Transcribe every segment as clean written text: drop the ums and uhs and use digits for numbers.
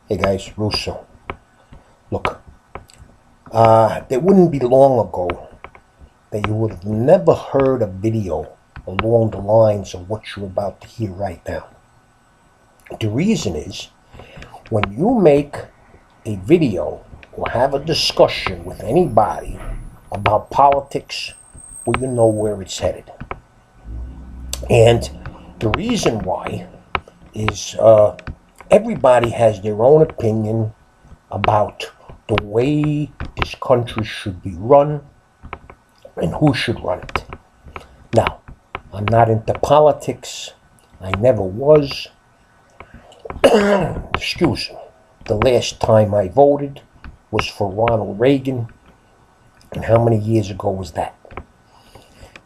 Hey guys, Russo. Look, it wouldn't be long ago that you would have never heard a video along the lines of what you're about to hear right now. The reason is, when you make a video or have a discussion with anybody about politics, well, you know where it's headed. And the reason why is everybody has their own opinion about the way this country should be run and who should run it. Now, I'm not into politics. I never was. Excuse me. The last time I voted was for Ronald Reagan. And how many years ago was that?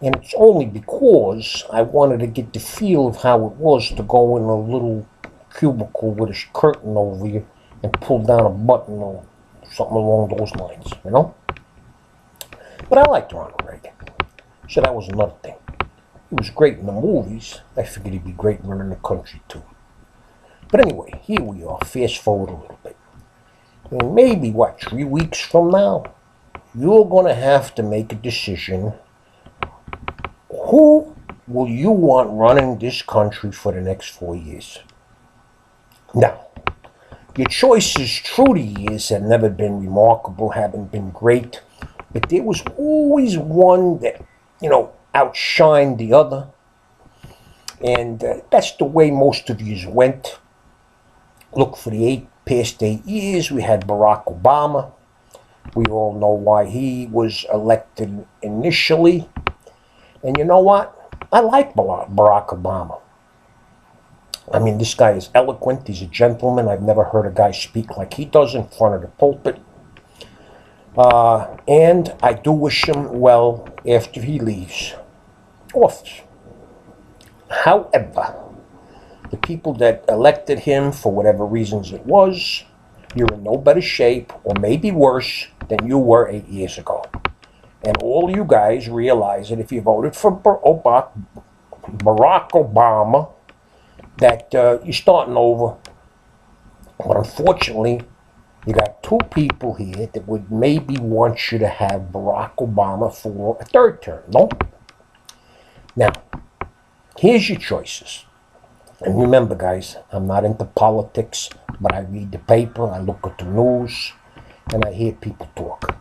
And it's only because I wanted to get the feel of how it was to go in a little cubicle with a curtain over you and pull down a button or something along those lines, you know? But I liked Ronald Reagan. So that was another thing. He was great in the movies. I figured he'd be great running the country too. But anyway, here we are. Fast forward a little bit. And maybe, 3 weeks from now, you're going to have to make a decision. Who will you want running this country for the next 4 years? Now, your choices through the years have never been remarkable, haven't been great, but there was always one that, outshined the other. And that's the way most of yous went. Look, for the past 8 years, we had Barack Obama. We all know why he was elected initially. And you know what? I like Barack Obama. I mean, this guy is eloquent. He's a gentleman. I've never heard a guy speak like he does in front of the pulpit. And I do wish him well after he leaves office. However, the people that elected him, for whatever reasons it was, you're in no better shape, or maybe worse, than you were 8 years ago. And all you guys realize that if you voted for Barack Obama, that you're starting over. But unfortunately, you got two people here that would maybe want you to have Barack Obama for a third term, no? Now, here's your choices. And remember, guys, I'm not into politics, but I read the paper, I look at the news, and I hear people talk.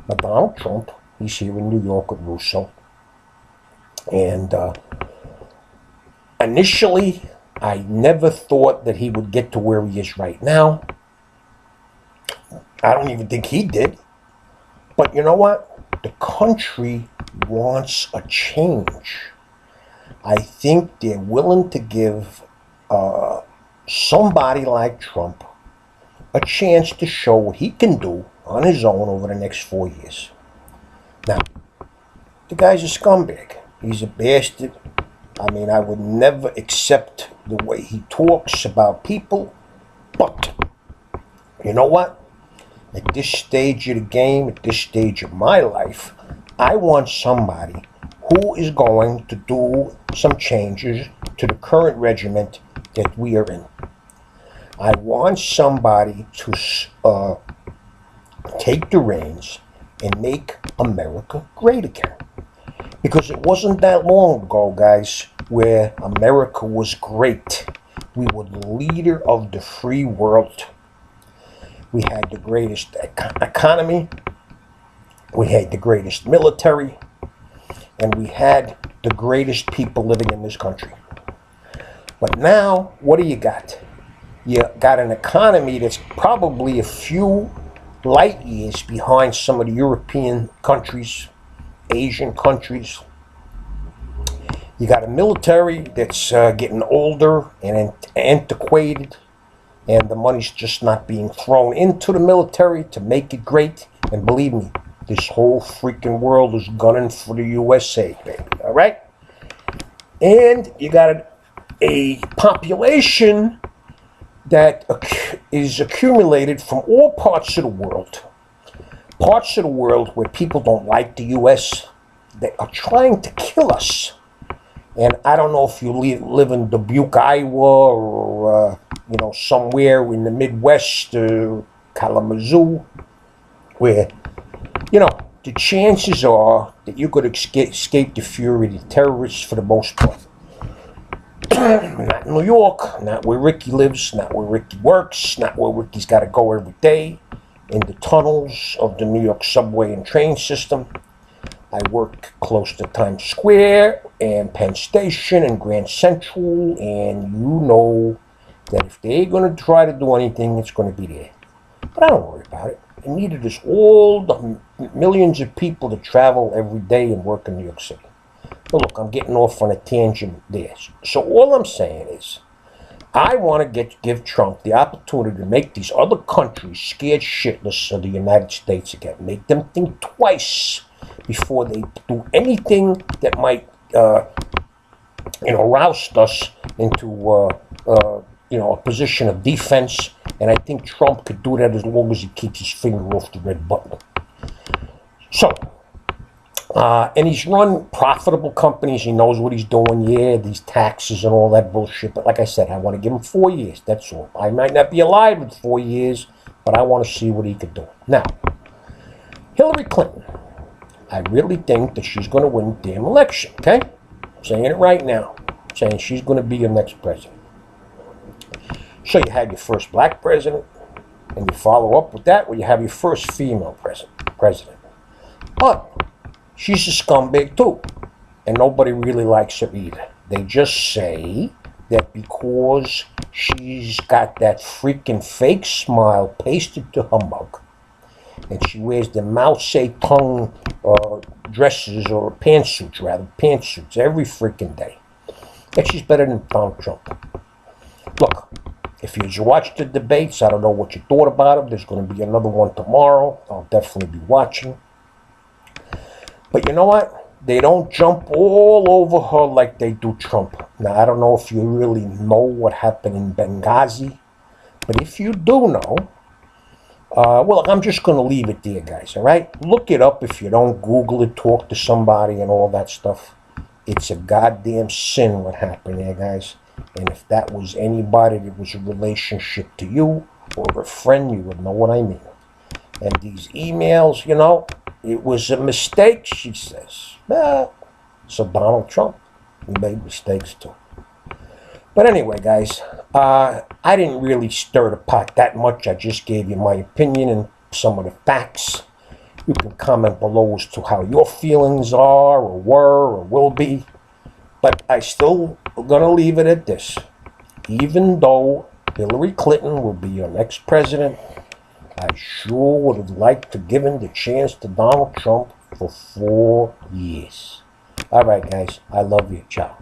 But Donald Trump, he's here in New York with Russo. And initially, I never thought that he would get to where he is right now. I don't even think he did. But you know what? The country wants a change. I think they're willing to give somebody like Trump a chance to show what he can do on his own over the next 4 years. Now, the guy's a scumbag. He's a bastard. I mean, I would never accept the way he talks about people. But, you know what? At this stage of the game, at this stage of my life, I want somebody who is going to do some changes to the current regiment that we are in. I want somebody to take the reins and make America great again. Because it wasn't that long ago, guys, where America was great. We were the leader of the free world. We had the greatest economy. We had the greatest military. And we had the greatest people living in this country. But now, what do you got? You got an economy that's probably a few light years behind some of the European countries, Asian countries. You got a military that's getting older and antiquated, and the money's just not being thrown into the military to make it great. And believe me, this whole freaking world is gunning for the USA, baby, all right? And you got a population that is accumulated from all parts of the world. Parts of the world where people don't like the U.S. They are trying to kill us. And I don't know if you live in Dubuque, Iowa, or you know, somewhere in the Midwest, Kalamazoo, where, you know, the chances are that you could escape the fury of the terrorists for the most part. Not in New York, not where Ricky lives, not where Ricky works, not where Ricky's got to go every day, in the tunnels of the New York subway and train system. I work close to Times Square and Penn Station and Grand Central, and you know that if they're going to try to do anything, it's going to be there. But I don't worry about it. And neither does all the millions of people that travel every day and work in New York City. But look, I'm getting off on a tangent there. So all I'm saying is, I want to give Trump the opportunity to make these other countries scared shitless of the United States again. Make them think twice before they do anything that might, roust us into, a position of defense. And I think Trump could do that as long as he keeps his finger off the red button. So, and he's run profitable companies. He knows what he's doing. Yeah, these taxes and all that bullshit. But like I said, I want to give him 4 years. That's all. I might not be alive in 4 years, but I want to see what he could do. Now, Hillary Clinton. I really think that she's going to win the damn election, okay? I'm saying it right now. I'm saying she's going to be your next president. So you had your first black president, and you follow up with that where you have your first female president. But she's a scumbag too, and nobody really likes her either. They just say that because she's got that freaking fake smile pasted to her mug, and she wears the Mao Zedong dresses, or pantsuits every freaking day, that she's better than Donald Trump. Look, if you watched the debates, I don't know what you thought about them. There's going to be another one tomorrow. I'll definitely be watching. But you know what? They don't jump all over her like they do Trump. Now, I don't know if you really know what happened in Benghazi. But if you do know, well, I'm just going to leave it there, guys, all right? Look it up if you don't. Google it, talk to somebody and all that stuff. It's a goddamn sin what happened there, guys. And if that was anybody that was a relationship to you or a friend, you would know what I mean. And these emails, you know, it was a mistake, she says. So Donald Trump, he made mistakes too. But anyway, guys, I didn't really stir the pot that much. I just gave you my opinion and some of the facts. You can comment below as to how your feelings are or were or will be. But I still going to leave it at this. Even though Hillary Clinton will be your next president, I sure would have liked to give him the chance to Donald Trump for 4 years. All right, guys. I love you. Ciao.